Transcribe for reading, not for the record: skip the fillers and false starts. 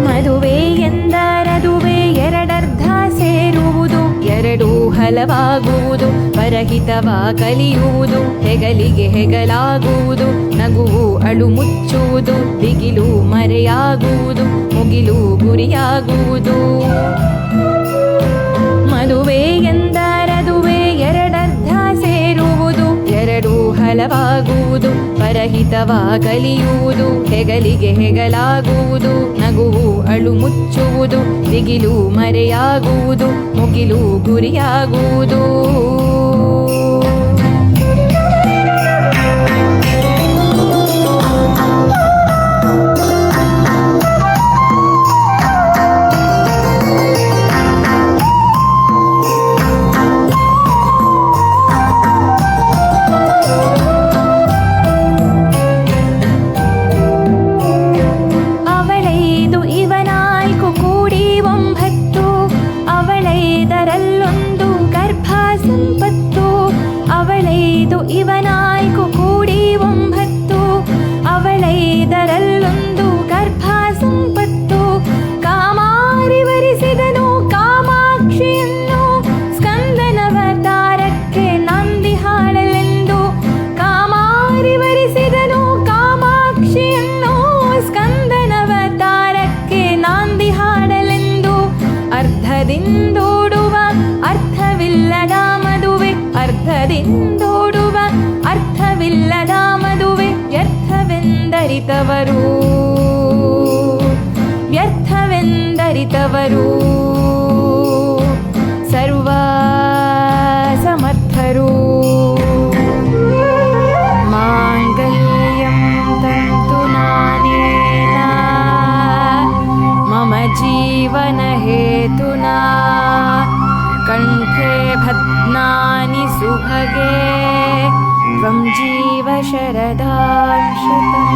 ಮದುವೆ ಎಂದರದುವೆ ಎರಡರ್ಧ ಸೇರುವುದು, ಎರಡು ಹಲವಾಗುವುದು, ಪರಹಿತವ ಕಲಿಯುವುದು, ಹೆಗಲಿಗೆ ಹೆಗಲಾಗುವುದು, ನಗುವು ಅಳು ಮುಚ್ಚುವುದು, ದಿಗಿಲು ಮರೆಯಾಗುವುದು, ಮುಗಿಲು ಗುರಿಯಾಗುವುದು. ಮದುವೆ ಎಂದರದುವೆ ಎರಡರ್ಧ ಸೇರುವುದು, ಎರಡು ಹಲವಾಗುವುದು, ಪರಹಿತವ ಕಲಿಯುವುದು, ಹೆಗಲಿಗೆ ಹೆಗಲಾಗುವುದು, ನಗುವು ಅಳು ಮುಚ್ಚುವುದು, ದಿಗಿಲು ಮರೆಯಾಗುವುದು, ಮುಗಿಲು ಗುರಿಯಾಗುವುದು. ಇವನಾಯ್ಕು ಕೂಡಿ 9, ಅವಳೈದರಲ್ಲೊಂದು ಗರ್ಭ ಸಂಪತ್ತು. ಕಾಮಾರಿ ವರಿಸಿದನು ಕಾಮಾಕ್ಷಿಯನ್ನು, ಸ್ಕಂದನವತಾರಕ್ಕೆ ನಂದಿ ಹಾಡಲೆಂದು. ಕಾಮಾರಿ ವರಿಸಿದನು ಕಾಮಾಕ್ಷಿಯನ್ನು, ಸ್ಕಂದನವತಾರಕ್ಕೆ ನಂದಿ ಹಾಡಲೆಂದು. ಅರ್ಧದಿಂದೋಡುವ ಅರ್ಥವಿಲ್ಲದ ಮದುವೆ, ಅರ್ಧದಿಂದೋಡುವ ಅರ್ಥವಿಲ್ಲದ ಮದುವೆ, ವ್ಯರ್ಥವೆಂದರಿತವರು, ವ್ಯರ್ಥವೆಂದರಿತವರು ಸರ್ವ ಸಮರ್ಥರು. ಮಾಂಗಲ್ಯಂ ತಂತುನಾನೇನ ಮಮ ಜೀವನ ಹೇತುನಾ, ಕಂಠೆ ಭದ್ನಾನಿ ಸುಭಗೆ ತ್ವಂ ಜೀವ ಶರದಾಶತಂ.